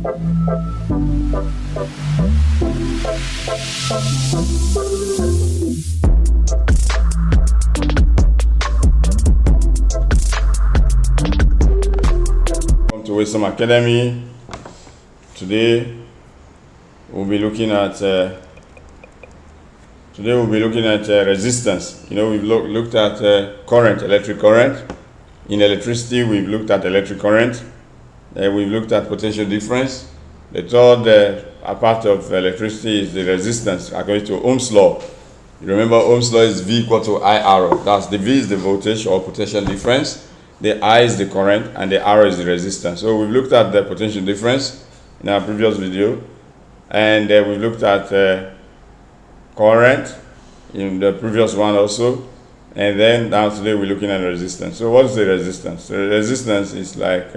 Welcome to Waidsum Academy. Today we'll be looking at resistance. We've looked at current, electric current. In electricity, we've looked at electric current. We've looked at potential difference. The third part of electricity is the resistance according to Ohm's law. You remember Ohm's law is V equal to IR. That's the V is the voltage or potential difference, the I is the current, and the R is the resistance. So we've looked at the potential difference in our previous video, and we've looked at current in the previous one also, and then now today we're looking at resistance. So what is the resistance? The resistance is like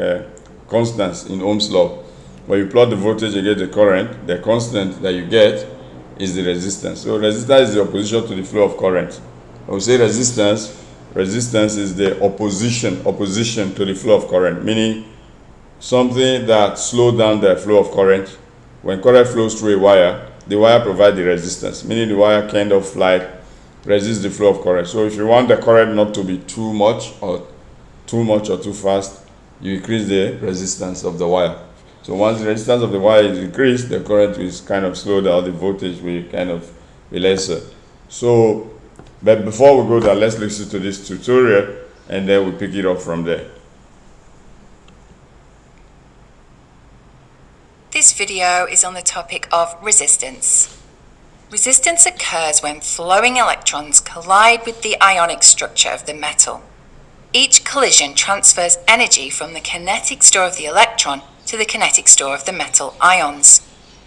constants in Ohm's law. When you plot the voltage against the current, the constant that you get is the resistance. So resistance is the opposition to the flow of current. When we say resistance is the opposition to the flow of current, meaning something that slows down the flow of current. When current flows through a wire, the wire provides the resistance, meaning the wire kind of like resists the flow of current. So if you want the current not to be too much or too fast, you increase the resistance of the wire. So once the resistance of the wire is increased, the current is kind of slowed down, the voltage will kind of be lesser. So, but before we go there, let's listen to this tutorial and then we'll pick it up from there. This video is on the topic of resistance. Resistance occurs when flowing electrons collide with the ionic structure of the metal. Each collision transfers energy from the kinetic store of the electron to the kinetic store of the metal ions.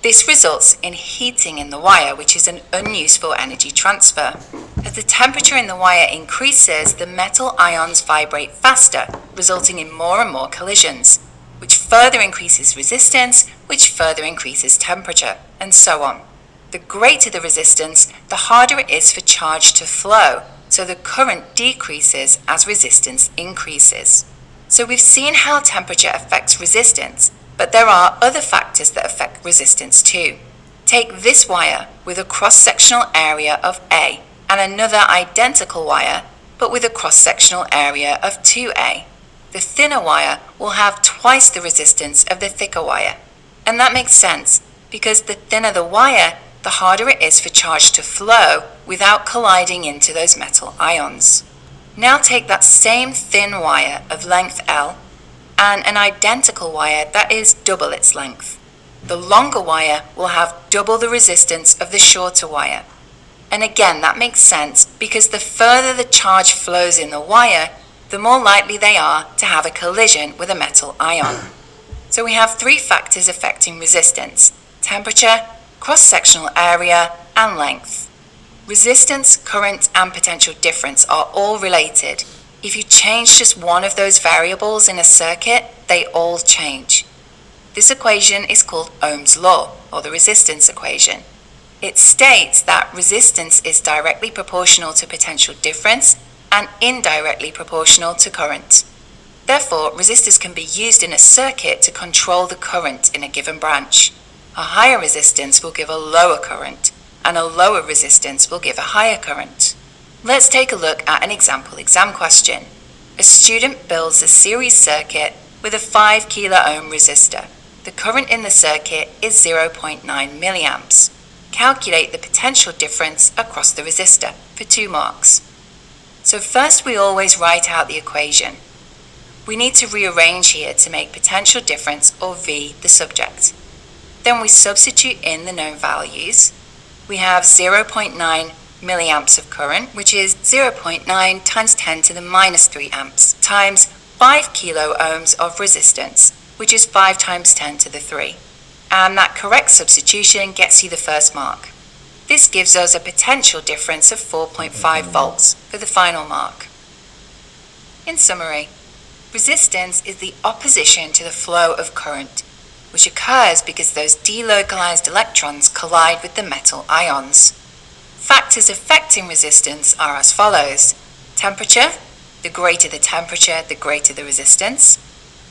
This results in heating in the wire, which is an unuseful energy transfer. As the temperature in the wire increases, the metal ions vibrate faster, resulting in more and more collisions, which further increases resistance, which further increases temperature, and so on. The greater the resistance, the harder it is for charge to flow, so the current decreases as resistance increases. So we've seen how temperature affects resistance, but there are other factors that affect resistance too. Take this wire with a cross-sectional area of A and another identical wire, but with a cross-sectional area of 2A. The thinner wire will have twice the resistance of the thicker wire. And that makes sense, because the thinner the wire, the harder it is for charge to flow without colliding into those metal ions. Now take that same thin wire of length L and an identical wire that is double its length. The longer wire will have double the resistance of the shorter wire. And again, that makes sense because the further the charge flows in the wire, the more likely they are to have a collision with a metal ion. So we have three factors affecting resistance: temperature, cross-sectional area, and length. Resistance, current, and potential difference are all related. If you change just one of those variables in a circuit, they all change. This equation is called Ohm's law, or the resistance equation. It states that resistance is directly proportional to potential difference and indirectly proportional to current. Therefore, resistors can be used in a circuit to control the current in a given branch. A higher resistance will give a lower current, and a lower resistance will give a higher current. Let's take a look at an exam question. A student builds a series circuit with a 5 kilo ohm resistor. The current in the circuit is 0.9 milliamps. Calculate the potential difference across the resistor for 2 marks. So first we always write out the equation. We need to rearrange here to make potential difference, or V, the subject. Then we substitute in the known values. We have 0.9 milliamps of current, which is 0.9 times 10 to the minus 3 amps, times 5 kilo ohms of resistance, which is 5 times 10 to the 3. And that correct substitution gets you the first mark. This gives us a potential difference of 4.5 volts for the final mark. In summary, resistance is the opposition to the flow of current, which occurs because those delocalized electrons collide with the metal ions. Factors affecting resistance are as follows: temperature, the greater the temperature, the greater the resistance;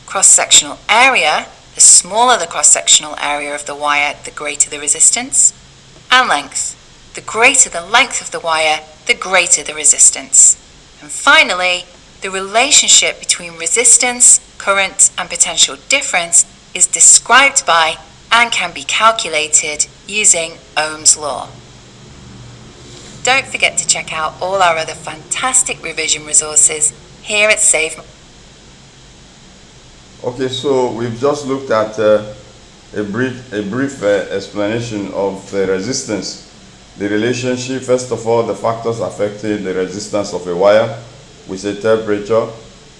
cross-sectional area, The smaller the cross-sectional area of the wire, the greater the resistance. And length. The greater the length of the wire, the greater the resistance. And finally, the relationship between resistance, current, and potential difference is described by and can be calculated using Ohm's law. Don't forget to check out all our other fantastic revision resources here at Save. Okay, so we've just looked at a brief explanation of the resistance. The relationship, first of all, the factors affecting the resistance of a wire. We say temperature.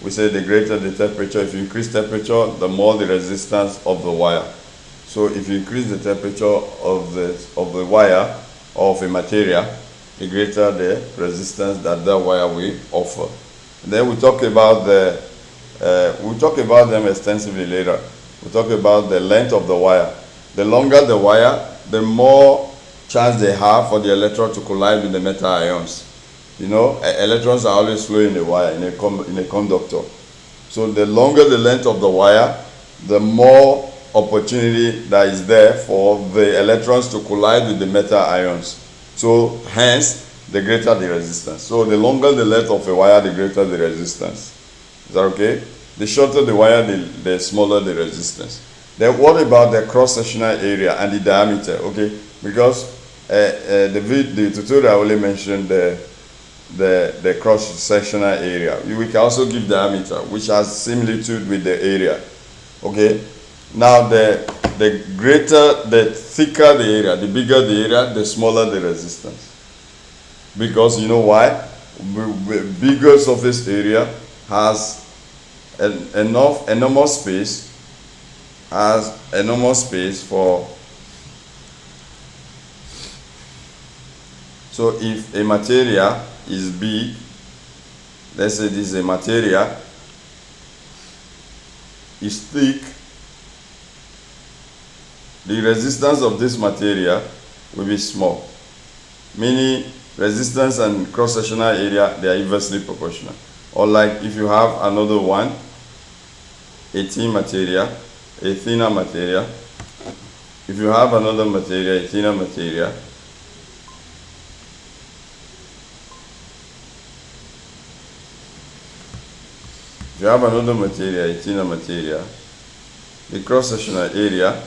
We say the greater the temperature, if you increase temperature, the more the resistance of the wire. So if you increase the temperature of the wire or of a material, the greater the resistance that wire will offer. And then we'll talk about them extensively later. We'll talk about the length of the wire. The longer the wire, the more chance they have for the electron to collide with the metal ions. You know, electrons are always flowing in a wire, in a conductor. So the longer the length of the wire, the more opportunity that is there for the electrons to collide with the metal ions. So hence, the greater the resistance. So the longer the length of a wire, the greater the resistance. Is that okay? The shorter the wire, the smaller the resistance. Then what about the cross-sectional area and the diameter? Okay, because the tutorial only mentioned the cross-sectional area. We can also give diameter, which has similitude with the area. Okay. Now the thicker the area, the bigger the area, the smaller the resistance. Because you know why? Bigger surface area has enormous space for. So if a material is big, let's say this is a material, is thick, the resistance of this material will be small. Meaning resistance and cross-sectional area, they are inversely proportional. Or like if you have another one, a thin material, a thinner material. If you have another material, a thinner material, if you have another material, a thinner material, the cross-sectional area,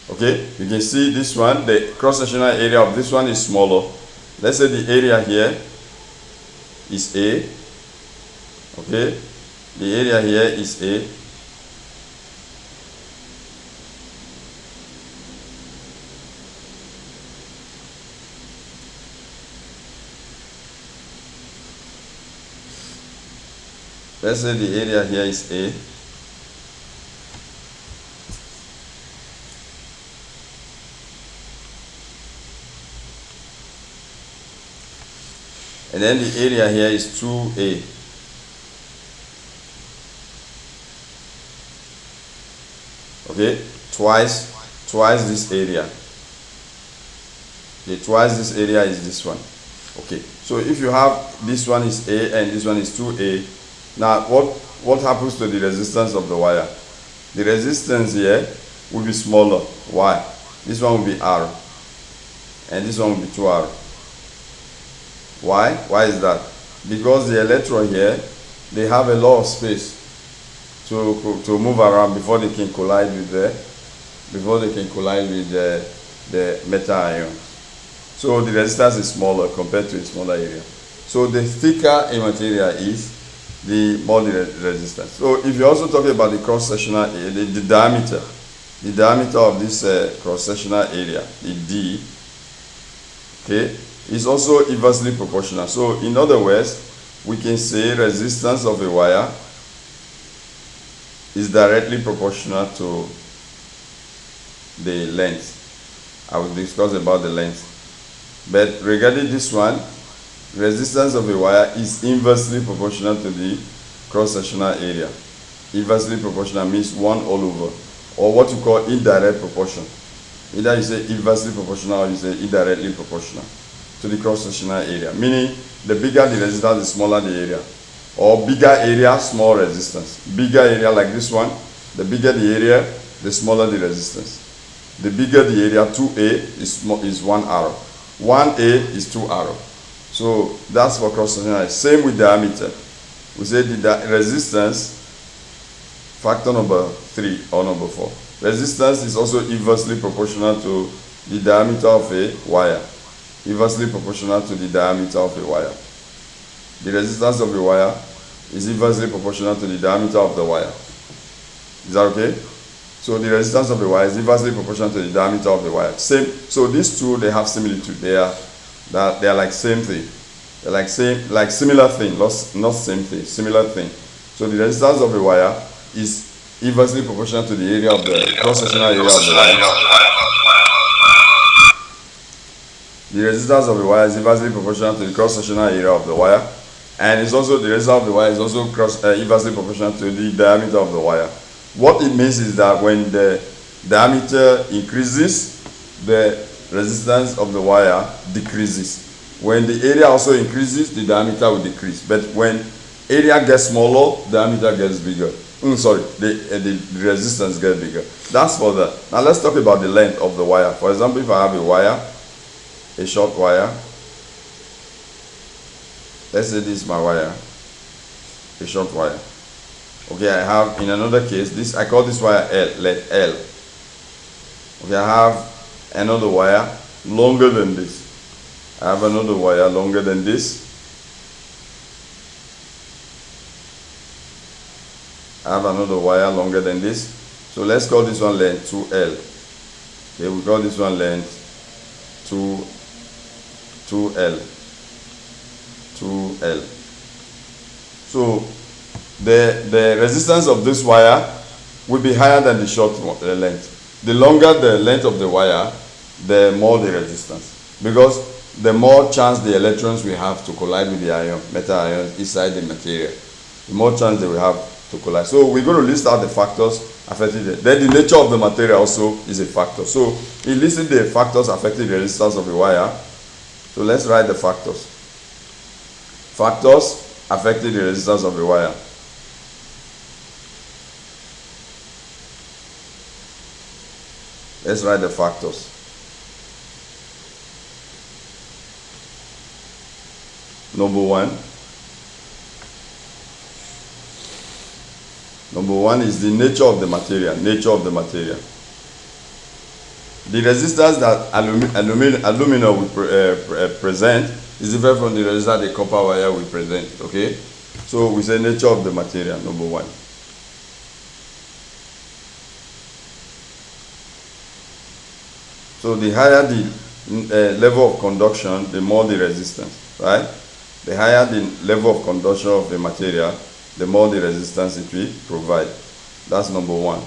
okay, you can see this one, the cross-sectional area of this one is smaller. Let's say the area here is A, okay, the area here is A. Let's say the area here is A. And then the area here is 2A. Okay, twice this area. Okay, twice this area is this one. Okay, so if you have this one is A and this one is 2A, now what happens to the resistance of the wire? The resistance here will be smaller. Why? This one will be R and this one will be 2R. Why? Why is that? Because the electron here, they have a lot of space to move around before they can collide with the metal ion. So the resistance is smaller compared to a smaller area. So the thicker a material is, the more the resistance. So if you're also talking about the cross-sectional area, the diameter of this cross-sectional area, the D, okay, is also inversely proportional. So in other words, we can say resistance of a wire is directly proportional to the length. I will discuss about the length. But regarding this one, resistance of a wire is inversely proportional to the cross-sectional area. Inversely proportional means 1 all over, or what you call indirect proportion. Either you say inversely proportional or you say indirectly proportional to the cross-sectional area. Meaning, the bigger the resistance, the smaller the area. or bigger area, small resistance. Bigger area like this one, the bigger the area, the smaller the resistance. The bigger the area, 2A is 1 arrow. 1A is 2 arrow. So that's for cross-sectional. Same with diameter. We say the resistance, factor number 3 or number 4. Resistance is also inversely proportional to the diameter of a wire. Inversely proportional to the diameter of a wire. The resistance of a wire is inversely proportional to the diameter of the wire. Is that okay? So the resistance of the wire is inversely proportional to the diameter of the wire. Same. So these two, they have similitude. They are like same thing. They're like similar thing, not same thing, similar thing. So the resistance of the wire is inversely proportional to the area of the cross-sectional area of the wire. The resistance of the wire is inversely proportional to the cross-sectional area of the wire, and it's also the resistance of the wire is also inversely proportional to the diameter of the wire. What it means is that when the diameter increases, the resistance of the wire decreases. When the area also increases, the diameter will decrease. But when area gets smaller, diameter gets bigger. The resistance gets bigger. That's for that. Now let's talk about the length of the wire. For example, if I have a wire, a short wire. Let's say this is my wire, a short wire. Okay, I have in another case, this I call this wire L, length L. Okay, I have another wire longer than this. I have another wire longer than this. I have another wire longer than this. So let's call this one length 2L. Okay, we call this one length 2L. So the resistance of this wire will be higher than the short length. The longer the length of the wire, the more the resistance, because the more chance the electrons will have to collide with the metal ions inside the material, the more chance they will have to collide. So we're going to list out the factors affecting it. Then the nature of the material also is a factor. So we listed the factors affecting the resistance of the wire. So let's write the factors. Factors affecting the resistance of the wire. Let's write the factors. Number one is the nature of the material. Nature of the material. The resistance that aluminum will present is different from the resistance the copper wire will present. Okay, so we say nature of the material. Number one. So the higher the level of conduction, the more the resistance, right? The higher the level of conduction of the material, the more the resistance it will provide. That's number one.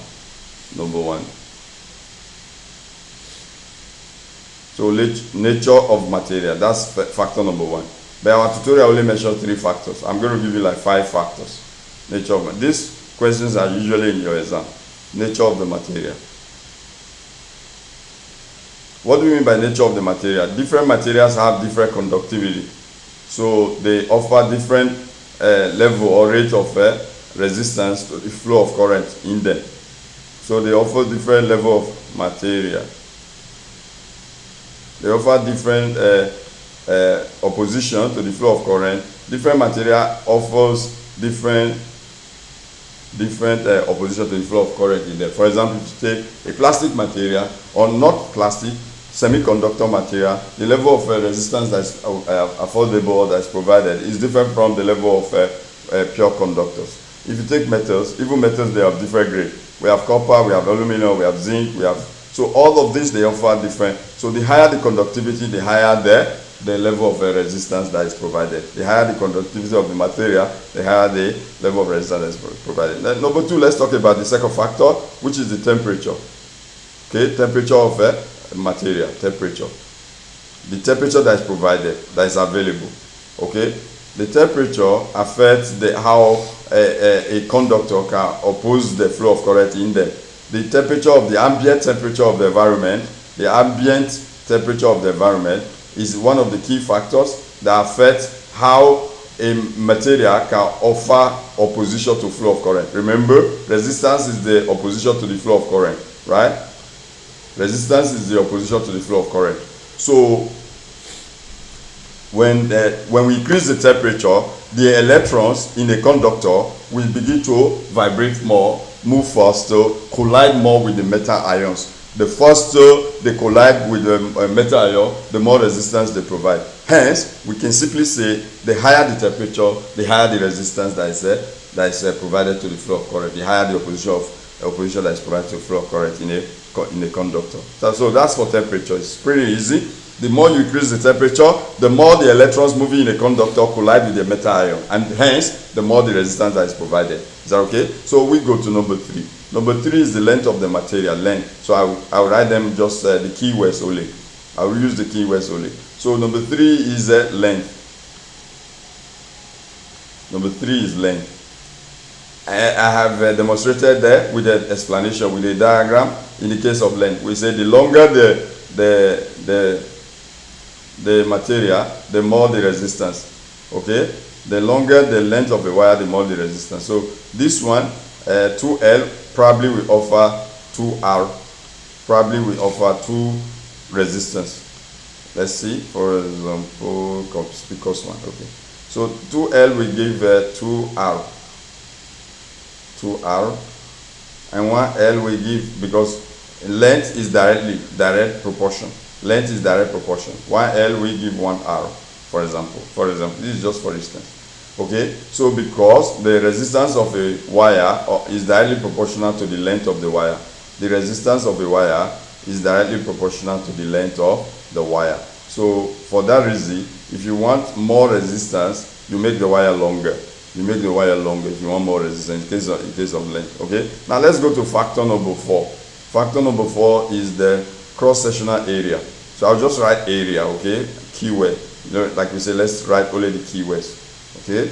So nature of material, that's factor number one. But our tutorial only mentioned 3 factors. I'm going to give you like 5 factors. Nature of these questions are usually in your exam. Nature of the material. What do you mean by nature of the material? Different materials have different conductivity. So they offer different level or rate of resistance to the flow of current in them. So they offer different level of material. They offer different opposition to the flow of current. Different material offers different opposition to the flow of current in them. For example, if you take a plastic material or not plastic, semiconductor material, the level of resistance that is affordable or that is provided is different from the level of pure conductors. If you take metals, even metals, they have different grade. We have copper, we have aluminum, we have zinc, so all of these, they offer different. So the higher the conductivity, the higher the level of resistance that is provided. The higher the conductivity of the material, the higher the level of resistance that is provided. Then number 2, let's talk about the second factor, which is the temperature. Okay, temperature of material, temperature. The temperature that is provided, that is available. Okay, the temperature affects how a conductor can oppose the flow of current in them. The temperature of the ambient temperature of the environment, is one of the key factors that affect how a material can offer opposition to flow of current. Remember, resistance is the opposition to the flow of current, right? Resistance is the opposition to the flow of current. So when we increase the temperature, the electrons in a conductor will begin to vibrate more, move faster, collide more with the metal ions. The faster they collide with the metal ion, the more resistance they provide. Hence, we can simply say the higher the temperature, the higher the resistance that is provided to the flow of current, the higher the opposition that is provided to the flow of current in a conductor. So that's for temperature. It's pretty easy. The more you increase the temperature, the more the electrons moving in a conductor collide with the metal ion, and hence the more the resistance that is provided. Is that okay? So we go to number 3. Number 3 is the length of the material, length. So I will write them just the keywords only. I will use the keywords only. So number 3 is length. Number 3 is length. I have demonstrated there with an explanation, with a diagram. In the case of length, we say the longer the material, the more the resistance. Okay, the longer the length of the wire, the more the resistance. So this one, 2L, probably will offer 2R, probably will offer 2 resistance. Let's see, for example, conspicuous one. Okay, so 2L will give 2R, and 1L will give, because length is direct proportion. Length is direct proportion. 1L will give 1R, for example. This is just for instance. Okay, so because the resistance of a wire is directly proportional to the length of the wire, the resistance of a wire is directly proportional to the length of the wire. So for that reason, if you want more resistance, you make the wire longer. You make the wire longer if you want more resistance in case of length. Okay, now let's go to factor number 4. Factor number 4 is the cross-sectional area. So I'll just write area, okay? Keyword. Like we say, let's write only the keywords. Okay?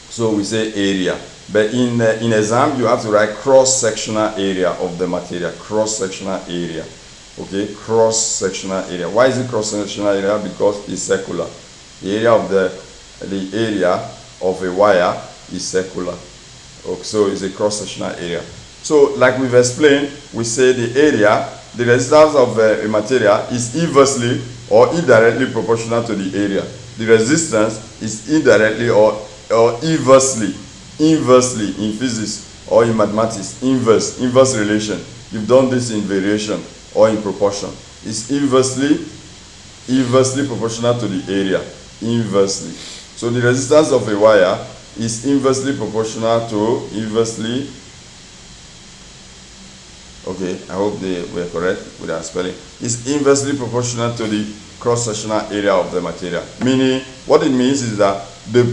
So we say area. But in exam, you have to write cross-sectional area of the material. Cross-sectional area. Okay? Cross-sectional area. Why is it cross-sectional area? Because it's circular. The area of a wire is circular. Okay, so it's a cross-sectional area. So, like we've explained, we say the area, the resistance of a material is inversely or indirectly proportional to the area. The resistance is indirectly or inversely in physics or in mathematics. Inverse relation. You've done this in variation or in proportion. It's inversely proportional to the area. Inversely. So the resistance of a wire is inversely proportional to okay, I hope they were correct with our spelling. It's inversely proportional to the cross-sectional area of the material. Meaning, what it means is that the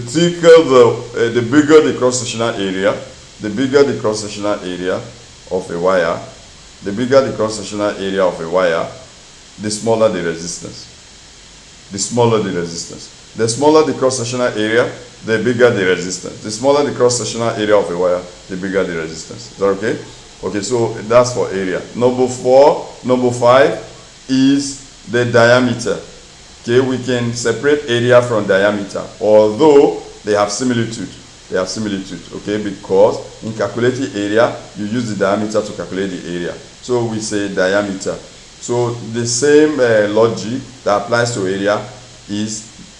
bigger the cross-sectional area, the bigger the cross-sectional area of a wire, the bigger the cross-sectional area of a wire, the smaller the resistance. The smaller the resistance. The smaller the cross-sectional area, the bigger the resistance. The smaller the cross-sectional area of a wire, the bigger the resistance. Is that okay? Okay, so that's for area. Number 5 is the diameter. Okay, we can separate area from diameter, although they have similitude. Okay, because in calculating area, you use the diameter to calculate the area. So we say diameter. So the same logic that applies to area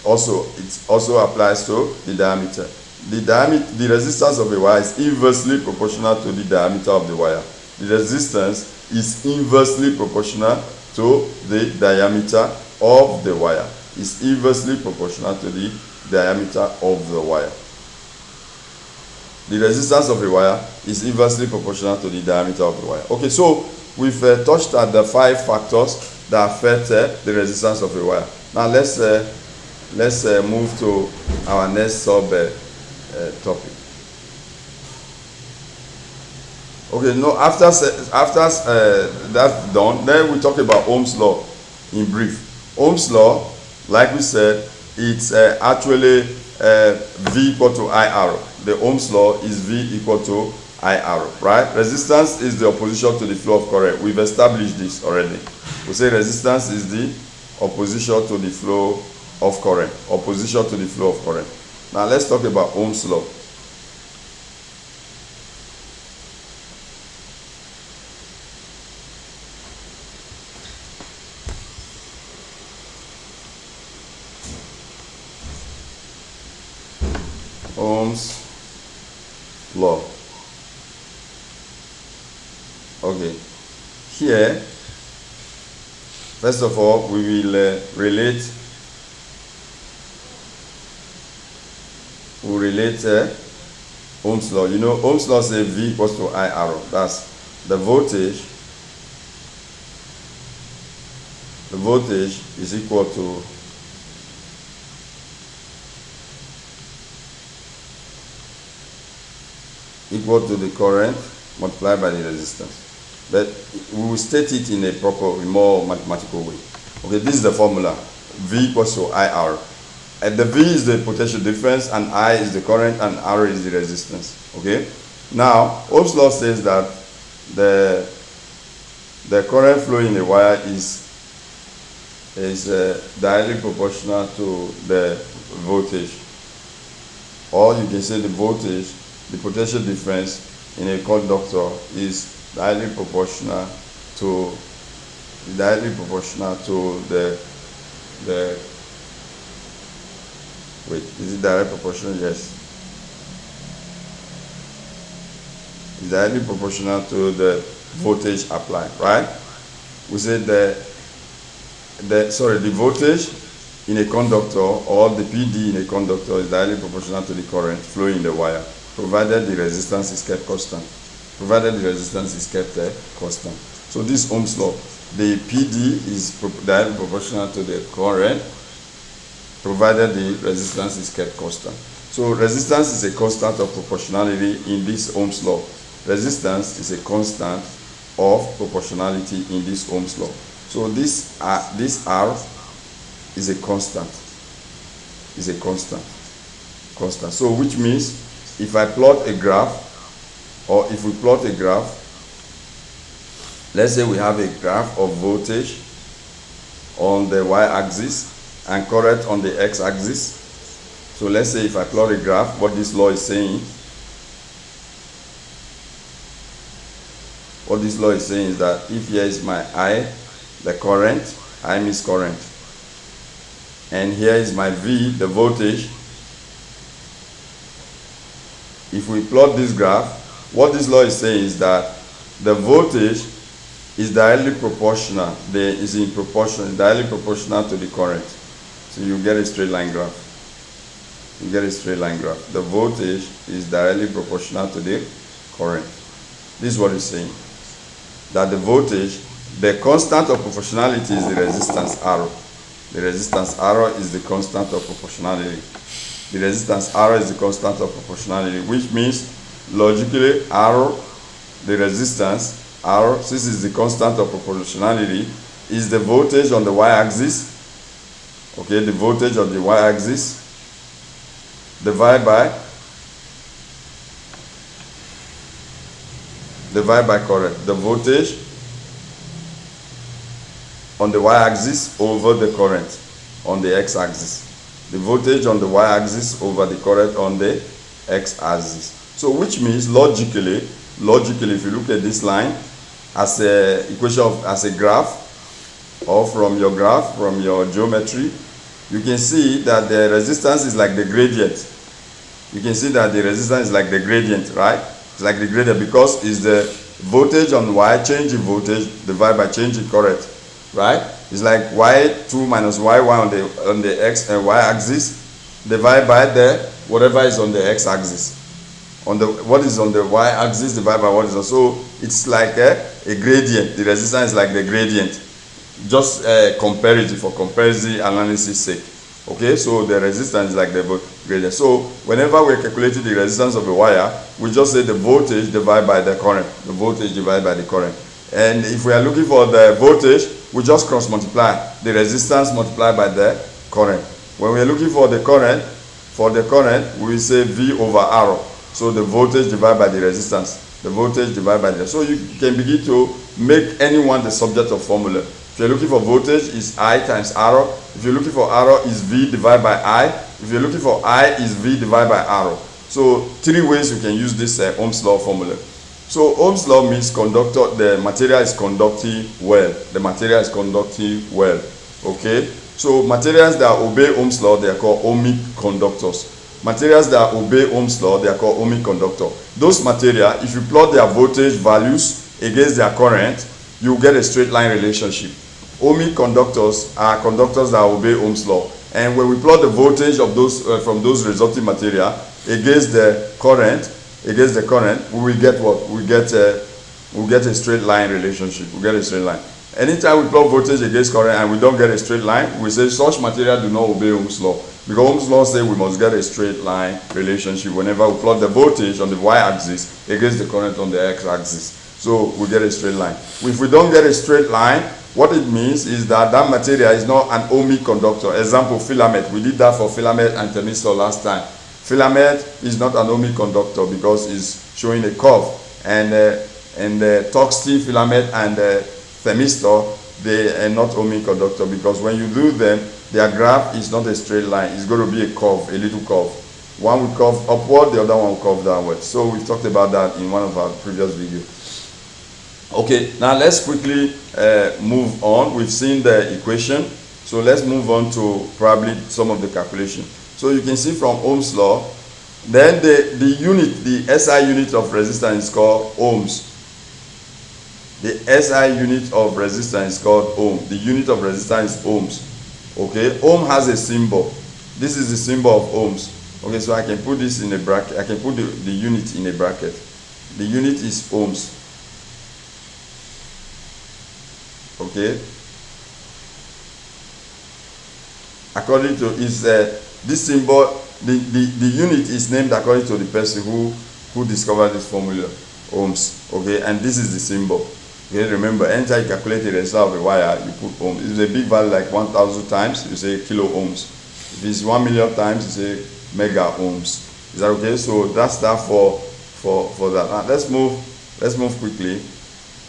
also applies to the diameter. The resistance of a wire is inversely proportional to the diameter of the wire. The resistance is inversely proportional to the diameter of the wire. It's inversely proportional to the diameter of the wire. The resistance of a wire is inversely proportional to the diameter of the wire. Okay, so we've touched at the 5 factors that affect the resistance of a wire. Now let's move to our next topic. Okay, no, after that's done, then we talk about Ohm's law in brief. Ohm's law, like we said, it's actually V equal to IR. The Ohm's law is V equal to IR, right? Resistance is the opposition to the flow of current. We've established this already. We say resistance is the opposition to the flow of current, opposition to the flow of current. Now let's talk about Ohm's law. Ohm's law. Okay, here, first of all, we will relate Ohm's law. You know, Ohm's law says V equals to I arrow. That's the voltage. The voltage is equal to the current multiplied by the resistance. But we will state it in a proper, more mathematical way. Okay, this is the formula. V equals to IR. And the V is the potential difference, and I is the current, and R is the resistance. Okay? Now, Ohm's law says that the current flowing in a wire is directly proportional to the voltage. Or you can say the voltage, the potential difference in a conductor is directly proportional to the wait, is it direct proportional? Yes. It's directly proportional to the voltage applied, right? We said the voltage in a conductor, or the PD in a conductor, is directly proportional to the current flowing in the wire, provided the resistance is kept constant. So this Ohm's law, the PD is directly proportional to the current, provided the resistance is kept constant. So resistance is a constant of proportionality in this Ohm's law. Resistance is a constant of proportionality in this Ohm's law. So this R is a constant. So which means if I plot a graph, or if we plot a graph, let's say we have a graph of voltage on the y-axis and current on the x-axis. So let's say if I plot a graph, what this law is saying is that if here is my I, the current, I means current, and here is my V, the voltage. If we plot this graph, what this law is saying is that the voltage is directly proportional. Directly proportional to the current. So you get a straight line graph. The voltage is directly proportional to the current. This is what it's saying. That the voltage, the constant of proportionality is the resistance R. The resistance R is the constant of proportionality. Which means logically R, the resistance R, since it's the constant of proportionality, is the voltage on the y-axis. Okay, the voltage on the y-axis divided by current. The voltage on the y-axis over the current on the x-axis. The voltage on the y-axis over the current on the x-axis. So which means logically, if you look at this line as a graph, or from your geometry, you can see that the resistance is like the gradient. Right? It's like the gradient because it's the voltage on y, change in voltage divided by change in current. Right? It's like y2 minus y1 on the x and y-axis divided by the whatever is on the x-axis. What is on the y-axis divided by what is on. So it's like a gradient. The resistance is like the gradient. Just comparative for comparison analysis sake. Okay, so the resistance is like the gradient. So whenever we're calculating the resistance of a wire, we just say the voltage divided by the current. And if we are looking for the voltage, we just cross multiply the resistance multiplied by the current. When we are looking for the current, we say V over R. So the voltage divided by the resistance. So you can begin to make anyone the subject of formula. If you're looking for voltage, it's I times R. If you're looking for R, it's V divided by I. If you're looking for I, it's V divided by R. So 3 ways you can use this Ohm's law formula. So Ohm's law means conductor, the material is conducting well. The material is conducting well. Okay? So materials that obey Ohm's law, they are called ohmic conductors. Materials that obey Ohm's law, they are called ohmic conductor. Those materials, if you plot their voltage values against their current, you get a straight line relationship. Ohmic conductors are conductors that obey Ohm's law. And when we plot the voltage of those from those resulting material against the current, we will get what? We get a straight line relationship. We get a straight line. Anytime we plot voltage against current and we don't get a straight line, we say such material do not obey Ohm's law. Because Ohm's law says we must get a straight line relationship whenever we plot the voltage on the y-axis against the current on the x-axis. So we get a straight line. If we don't get a straight line, what it means is that that material is not an ohmic conductor. Example, filament. We did that for filament and thermistor last time. Filament is not an ohmic conductor because it's showing a curve. And the tungsten filament and thermistor, they are not ohmic conductor because when you do them, their graph is not a straight line. It's going to be a curve, a little curve. One will curve upward, the other one will curve downward. So we've talked about that in one of our previous videos. Okay, now let's quickly move on. We've seen the equation, so let's move on to probably some of the calculation. So you can see from Ohm's law, then the unit, the SI unit of resistance is called ohms. The SI unit of resistance is called ohm. The unit of resistance is ohms. Okay, ohm has a symbol. This is the symbol of ohms. Okay, so I can put this in a bracket. I can put the unit in a bracket. The unit is ohms. Okay, according to this symbol, the unit is named according to the person who discovered this formula, ohms. Okay, and this is the symbol. Okay, remember, anytime you calculate the resistance of a wire, you put ohms. If it's a big value like 1,000 times, you say kilo ohms. If it's 1 million times, you say mega ohms. Is that okay? So that's that for that. Now let's move quickly.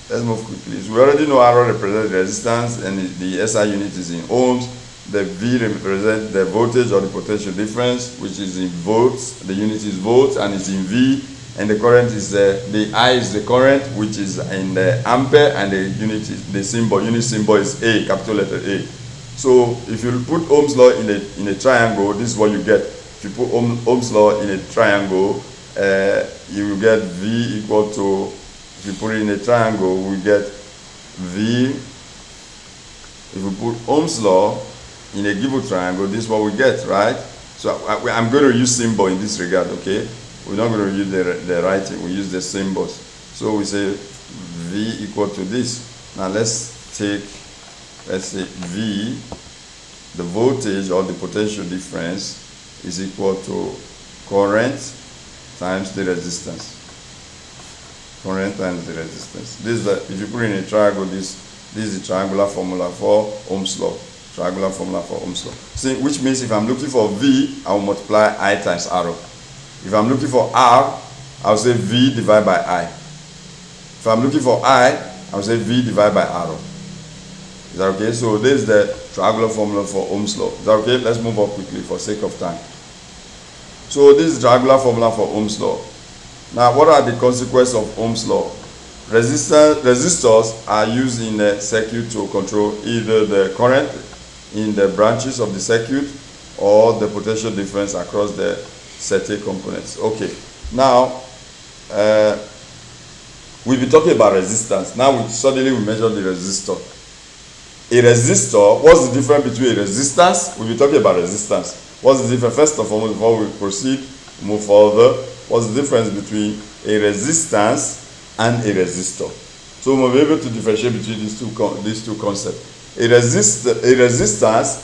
Let's move quickly. So we already know R represents the resistance and the SI unit is in ohms. The V represents the voltage or the potential difference, which is in volts. The unit is volts and it's in V. And the current is the I is the current, which is in the ampere, and the unit is the symbol. Unit symbol is A, capital letter A. So if you put Ohm's law in a triangle, this is what you get. If you put Ohm's law in a triangle, you will get V equal to. If you put it in a triangle, we get V. If we put Ohm's law in a given triangle, this is what we get, right? So I'm going to use symbol in this regard, okay? We're not going to use the writing, we use the symbols. So we say V equal to this. Now let's say V, the voltage or the potential difference is equal to current times the resistance. Current times the resistance. This is if you put in a triangle, this is the triangular formula for Ohm's law. Triangular formula for Ohm's law. See, which means if I'm looking for V, I will multiply I times R. If I'm looking for R, I'll say V divided by I. If I'm looking for I, I'll say V divided by R. Is that okay? So this is the triangular formula for Ohm's law. Is that okay? Let's move on quickly for sake of time. So this is the triangular formula for Ohm's law. Now, what are the consequences of Ohm's law? Resistors are used in a circuit to control either the current in the branches of the circuit or the potential difference across the certain components. Okay, now we've been talking about resistance. Now we measure the resistor. A resistor, what's the difference between a resistance? We've been talking about resistance. What's the difference? First of all, before we proceed, move further, what's the difference between a resistance and a resistor? So we'll be able to differentiate between these two concepts. A resistance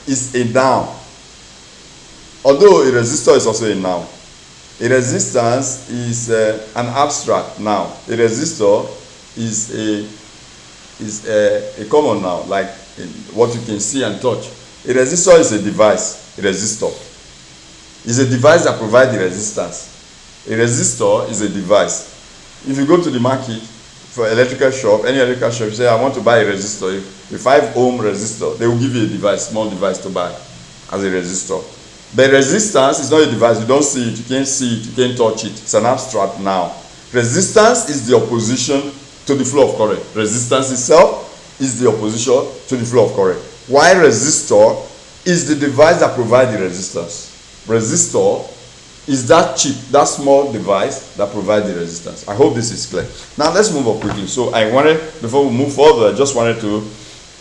is a noun. Although a resistor is also a noun. A resistance is an abstract noun. A resistor is a common noun, like what you can see and touch. A resistor is a device. A resistor is a device that provides the resistance. A resistor is a device. If you go to the market, for electrical shop, any electrical shop, you say, I want to buy a resistor, a 5 ohm resistor, they will give you a device, small device to buy as a resistor. But resistance is not a device, you don't see it, you can't see it, you can't touch it. It's an abstract now. Resistance is the opposition to the flow of current. Resistance itself is the opposition to the flow of current. While resistor is the device that provides the resistance. Resistor is that chip, that small device that provides the resistance. I hope this is clear. Now let's move on quickly. So I wanted, before we move further, I just wanted to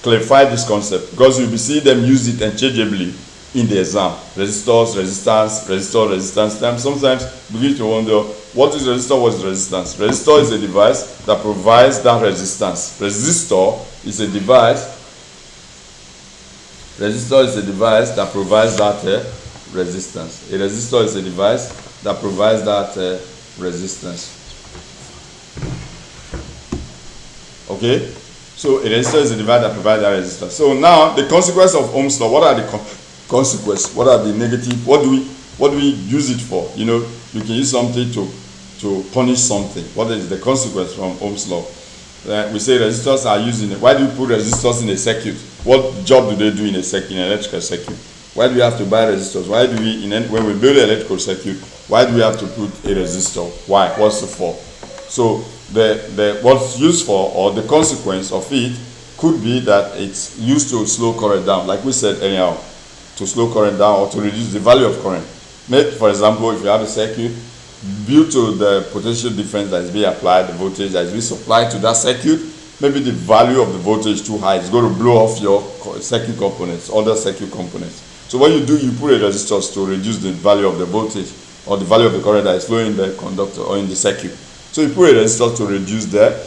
clarify this concept because you'll be seeing them use it interchangeably in the exam. Resistors, resistance, resistor, resistance. Sometimes begin to wonder, what is resistor, what is resistance? Resistor is a device that provides that resistance. Resistor is a device that provides that resistance. A resistor is a device that provides that resistance. Okay? So a resistor is a device that provides that resistance. So now the consequence of Ohm's law, what are the consequences? What are the negative? What do we use it for? You know, you can use something to punish something. What is the consequence from Ohm's law? We say resistors are used in. Why do we put resistors in a circuit? What job do they do in a circuit, in an electrical circuit? Why do we have to buy resistors? Why do we, when we build an electrical circuit, why do we have to put a resistor? Why? What's it for? So what's used for, or the consequence of it, could be that it's used to slow current down, like we said anyhow, to slow current down or to reduce the value of current. Maybe, for example, if you have a circuit, due to the potential difference that is being applied, the voltage that is being supplied to that circuit, maybe the value of the voltage is too high. It's going to blow off your circuit components, other circuit components. So what you do, you put a resistor to reduce the value of the voltage or the value of the current that is flowing in the conductor or in the circuit. So you put a resistor to reduce the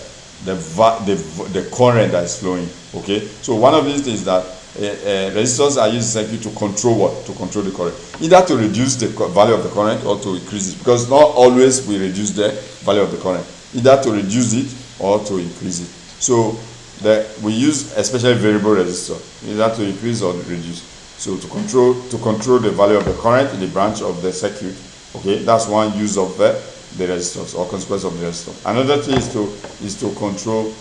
current that is flowing. Okay. So one of these things that resistors are used in circuit to control what? To control the current. Either to reduce the value of the current or to increase it. Because not always we reduce the value of the current. Either to reduce it or to increase it. So we use especially variable resistor, either to increase or reduce. So to control the value of the current in the branch of the circuit. Okay, that's one use of the resistors or consequence of the resistor. Another thing is to control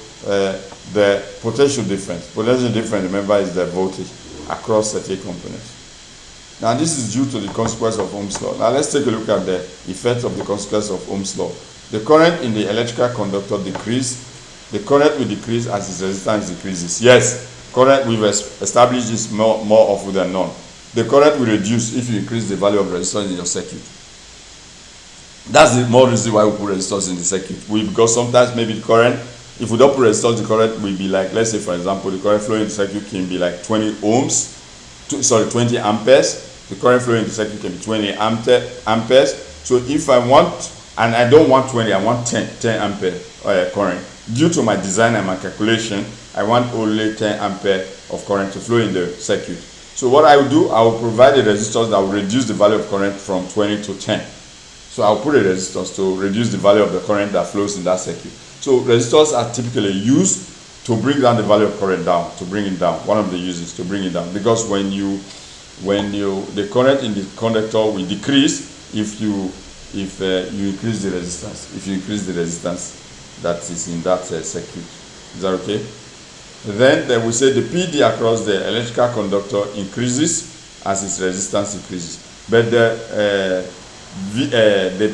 the potential difference. Potential difference, remember, is the voltage across circuit components. Now this is due to the consequence of Ohm's law. Now let's take a look at the effect of the consequence of Ohm's law. The current in the electrical conductor decreases. The current will decrease as its resistance decreases. Yes, current, we've established this more often than not. The current will reduce if you increase the value of resistance in your circuit. That's the more reason why we put resistors in the circuit. Because sometimes maybe the current, if we don't put resistors, the current will be like, let's say for example, the current flowing in the circuit can be like 20 amperes. The current flowing in the circuit can be 20 amperes. So if I want, and I don't want 20, I want 10 ampere current. Due to my design and my calculation, I want only 10 ampere of current to flow in the circuit. So what I will do, I will provide a resistor that will reduce the value of current from 20 to 10. So I'll put a resistor to reduce the value of the current that flows in that circuit. So resistors are typically used to bring down the value of current down, to bring it down. One of the uses to bring it down, because when the current in the conductor will decrease if you increase the resistance. If you increase the resistance that is in that circuit. Is that okay? Then we say the PD across the electrical conductor increases as its resistance increases. But the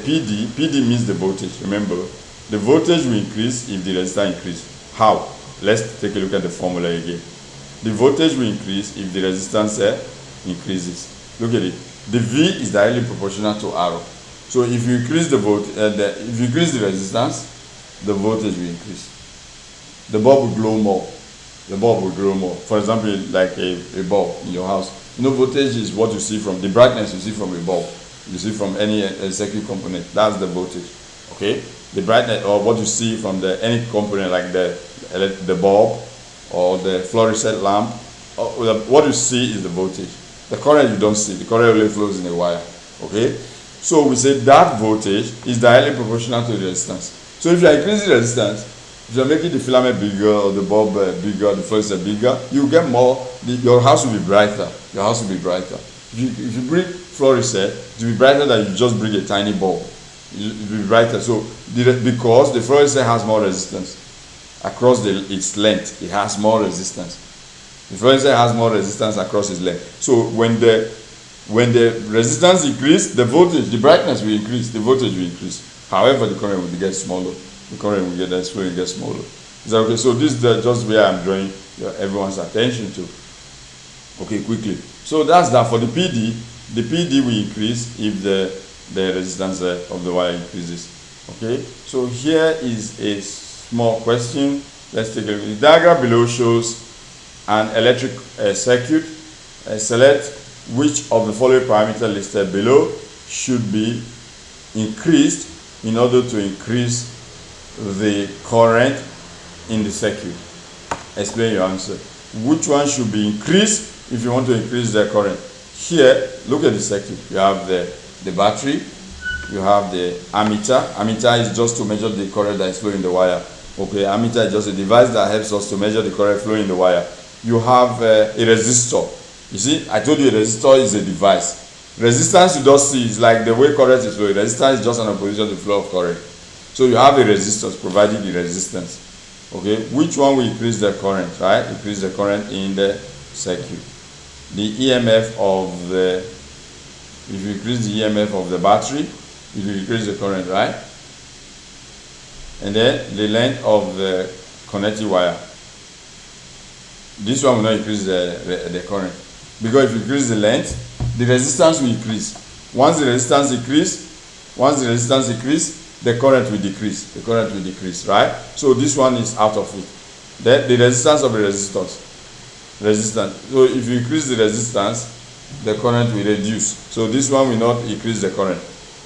PD means the voltage. Remember, the voltage will increase if the resistance increases. How? Let's take a look at the formula again. The voltage will increase if the resistance increases. Look at it. The V is directly proportional to R. So if you increase if you increase the resistance, the voltage will increase. The bulb will glow more. The bulb will glow more. For example, like a bulb in your house. You know, voltage is what you see from the brightness you see from a bulb. You see from any circuit component. That's the voltage. Okay? The brightness, or what you see from any component like the bulb or the fluorescent lamp. What you see is the voltage. The current you don't see. The current only flows in a wire. Okay? So we say that voltage is directly proportional to the resistance. So if you are increasing resistance, if you are making the filament bigger or the bulb bigger, the fluorescent bigger, you get more. Your house will be brighter. Your house will be brighter. If you bring fluorescent, it will be brighter than you just bring a tiny bulb. It will be brighter. So because the fluorescent has more resistance. across its length, it has more resistance. The fluorescent has more resistance across its length. So when the resistance increases, the voltage, the brightness will increase, the voltage will increase. However, the current will get smaller. The current will get smaller. Is that okay? So this is just where I'm drawing everyone's attention to. Okay, quickly. So that's that. For the PD will increase if the resistance of the wire increases. Okay, so here is a small question. Let's take a look. The diagram below shows an electric circuit. Select which of the following parameters listed below should be increased in order to increase the current in the circuit. Explain your answer. Which one should be increased if you want to increase the current? Here, look at the circuit. You have the battery, you have the ammeter. Ammeter is just to measure the current that is flowing in the wire. Okay, ammeter is just a device that helps us to measure the current flowing in the wire. You have a resistor. You see, I told you a resistor is a device. Resistance you don't see is like the way current is flowing. Resistance is just an opposition to the flow of current. So you have a resistance providing the resistance. Okay, which one will increase the current, right? Increase the current in the circuit. The EMF of the, if you increase the EMF of the battery, it will increase the current, right? And then the length of the connecting wire. This one will not increase the current. Because if you increase the length, the resistance will increase. Once the resistance increase, the current will decrease. The current will decrease, right? So this one is out of it. Then the resistance of the resistance. So if you increase the resistance, the current will reduce. So this one will not increase the current.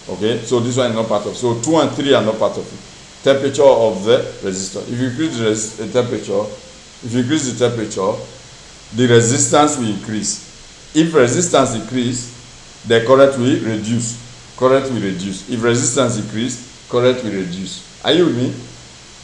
Okay, so this one is not part of it. So 2 and 3 are not part of it. Temperature of the resistor. If you increase the temperature, the resistance will increase. If resistance increase, the current will reduce. If resistance increase, current will reduce. Are you with me?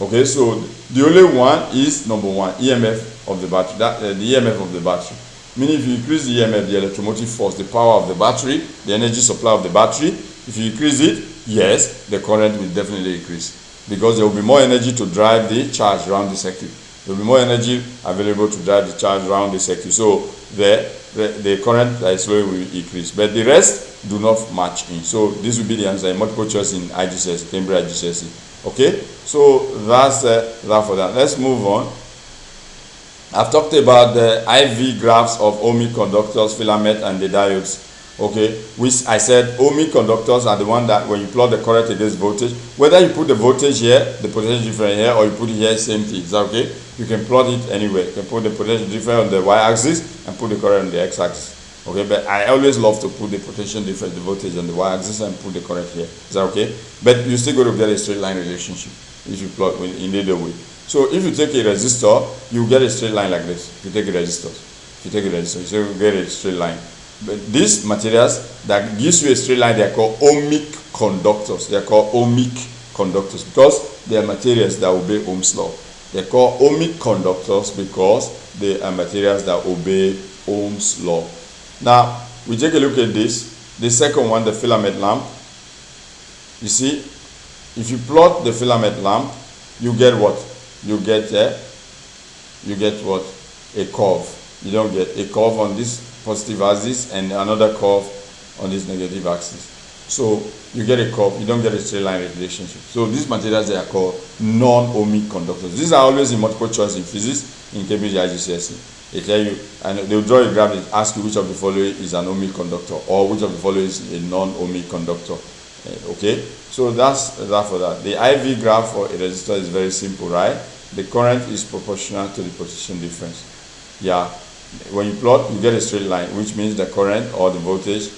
Okay, so the only one is number one, EMF of the battery. The EMF of the battery. Meaning if you increase the EMF, the electromotive force, the power of the battery, the energy supply of the battery, if you increase it, yes, the current will definitely increase. Because there will be more energy to drive the charge around the circuit. There will be more energy available to drive the charge around the circuit. So the current that is flowing will increase. But the rest do not match in. So this will be the answer in multiple choice in IGCSE, Cambridge IGCSE. Okay, so that's that for that. Let's move on. I've talked about the IV graphs of ohmic conductors, filament, and the diodes. Okay, which I said ohmic conductors are the one that when you plot the current against voltage, whether you put the voltage here, the potential difference here, or you put it here, same thing. Is that okay? You can plot it anywhere. You can put the potential difference on the y-axis and put the current on the x-axis. Okay, but I always love to put the potential difference, the voltage on the y-axis and put the current here. Is that okay? But you still going to get a straight line relationship if you plot in either way. So if you take a resistor, you get a straight line like this. If you take a resistor, you get a straight line. But these materials that gives you a straight line, they are called ohmic conductors. They are called ohmic conductors because they are materials that obey Ohm's law. They are called ohmic conductors because they are materials that obey Ohm's law. Now, we take a look at this. The second one, the filament lamp. You see, if you plot the filament lamp, you get what? You get what? A curve. You don't get a curve on this positive axis and another curve on this negative axis. So you get a curve, you don't get a straight line relationship. So these materials, they are called non-ohmic conductors. These are always in multiple choice in physics in Cambridge IGCSE. They tell you, and they'll draw a graph and ask you which of the following is an ohmic conductor or which of the following is a non-ohmic conductor. Okay, so that's that for that. The IV graph for a resistor is very simple, right? The current is proportional to the potential difference. Yeah, when you plot, you get a straight line, which means the current or the voltage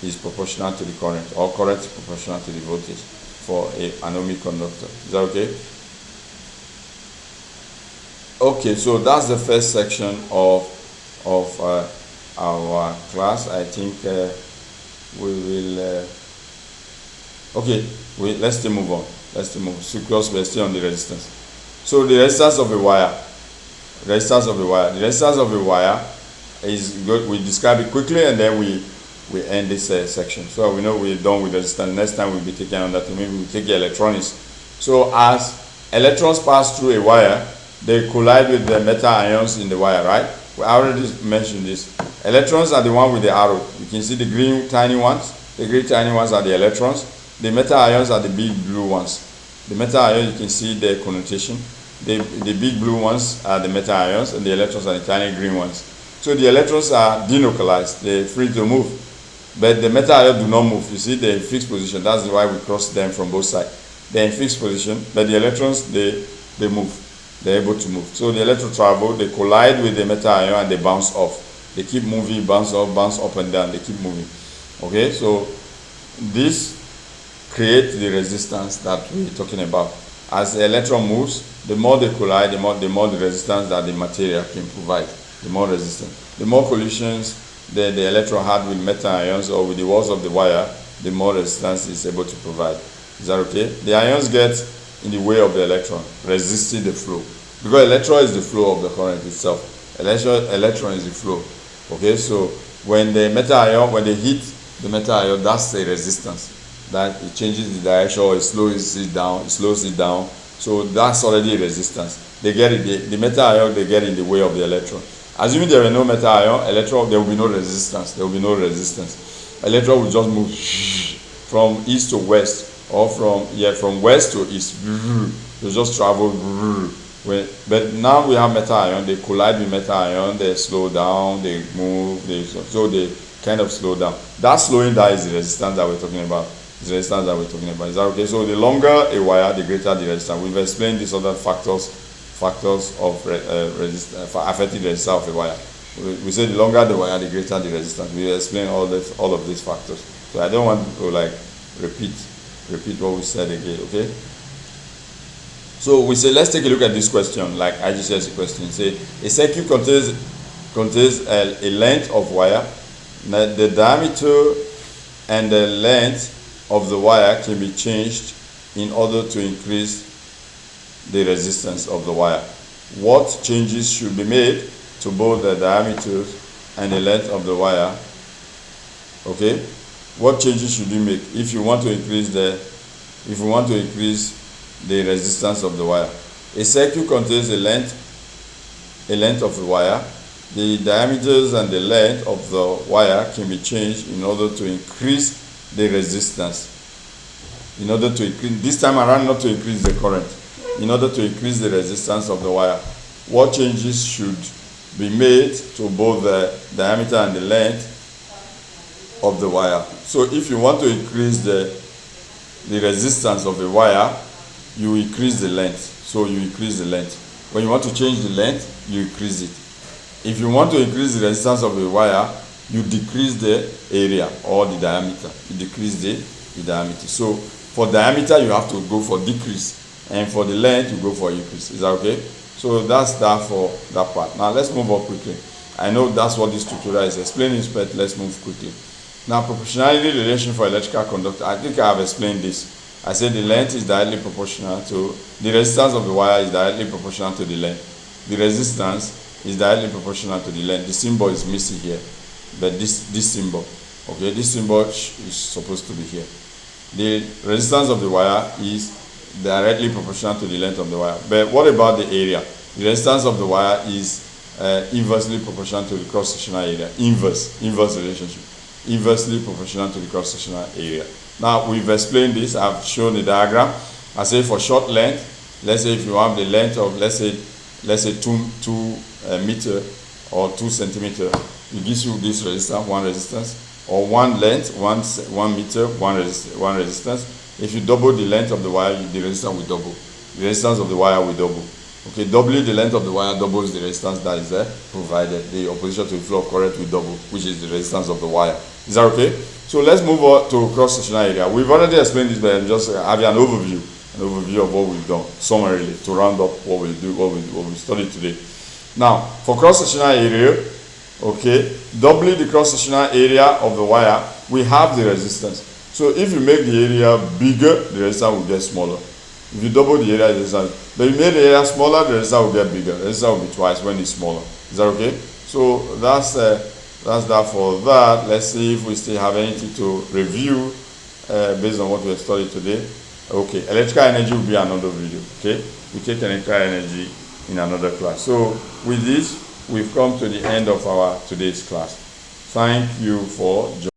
is proportional to the current, or current is proportional to the voltage for an ohmic conductor. Is that okay? Okay, so that's the first section of our class. I think we will. Let's still move on. Because we're still on the resistance. So the resistance of a wire. The resistance of a wire is good. We describe it quickly and then we end this section. So we know we're done with resistance. Next time we'll be taking on that. Maybe we'll take the electronics. So as electrons pass through a wire, they collide with the metal ions in the wire, right? I already mentioned this. Electrons are the one with the arrow. You can see the green tiny ones. The green tiny ones are the electrons. The metal ions are the big blue ones. The metal ions, you can see the connotation. The big blue ones are the metal ions, and the electrons are the tiny green ones. So the electrons are delocalized. They're free to move. But the metal ions do not move. You see, they're in fixed position. That's why we cross them from both sides. They're in fixed position, but the electrons, they move. They're able to move. So the electron travel, they collide with the metal ion and they bounce off. They keep moving, bounce up and down. They keep moving. Okay, so this creates the resistance that we're talking about. As the electron moves, the more they collide, the more the resistance that the material can provide. The more resistance. The more collisions the electron had with metal ions or with the walls of the wire, the more resistance it's able to provide. Is that okay? The ions get in the way of the electron, resisting the flow. Because electron is the flow of the current itself. Electron is the flow. Okay, so when the metal ion, when they hit the metal ion, that's the resistance. That it changes the direction or it slows it down, So that's already a resistance. They get it, the metal ion, they get in the way of the electron. Assuming there are no metal ion, electron, there will be no resistance. Electron will just move from east to west, or from west to east. They just travel. But now we have metal ion, they collide with metal ion, they slow down, they move, so they kind of slow down. That slowing down is the resistance that we're talking about. Is that okay? So the longer a wire, the greater the resistance. We've explained these other factors of resistance affecting the resistance of a wire. We say the longer the wire, the greater the resistance. We explain all of these factors. So I don't want to repeat what we said again, okay? So we say, let's take a look at this question, like IGCSE question. Say, a circuit contains a length of wire. The diameter and the length of the wire can be changed in order to increase the resistance of the wire. What changes should be made to both the diameter and the length of the wire? Okay, what changes should you make if you want to increase the resistance of the wire? A circuit contains a length of the wire. The diameters and the length of the wire can be changed in order to increase the resistance. This time around, not to increase the current, in order to increase the resistance of the wire. What changes should be made to both the diameter and the length of the wire? So if you want to increase the resistance of the wire, you increase the length. So you increase the length. When you want to change the length, you increase it. If you want to increase the resistance of the wire, you decrease the area or the diameter. You decrease the diameter. So for diameter, you have to go for decrease. And for the length, you go for increase. Is that okay? So that's that for that part. Now let's move on quickly. I know that's what this tutorial is explaining, but let's move quickly. Now, proportionality relation for electrical conductor. I think I have explained this. I said the length is directly proportional to the resistance of the wire is directly proportional to the length. The resistance is directly proportional to the length. The symbol is missing here, but this symbol, okay, this symbol is supposed to be here. The resistance of the wire is directly proportional to the length of the wire. But what about the area? The resistance of the wire is inversely proportional to the cross-sectional area. Inverse relationship. Inversely proportional to the cross-sectional area. Now we've explained this. I've shown the diagram. I say for short length, let's say if you have the length of let's say 2 meter or 2 centimeter, it gives you this resistance, one resistance, or one length, 1 meter, one resistance. If you double the length of the wire, the resistance will double. The resistance of the wire will double. Okay, doubling the length of the wire doubles the resistance that is there, provided the opposition to the flow of current will double, which is the resistance of the wire. Is that okay? So let's move on to cross-sectional area. We've already explained this, but I'm just having an overview of what we've done, summarily, to round up what we studied today. Now, for cross-sectional area, okay, doubling the cross-sectional area of the wire, we have the resistance. So if you make the area bigger, the resistance will get smaller. If you double the area, the resistance, but if you make the area smaller, the resistance will get bigger. The resistance will be twice when it's smaller. Is that okay? So that's that for that. Let's see if we still have anything to review based on what we have studied today. Okay, electrical energy will be another video. Okay, we take electrical energy in another class. So with this, we've come to the end of our today's class. Thank you for joining.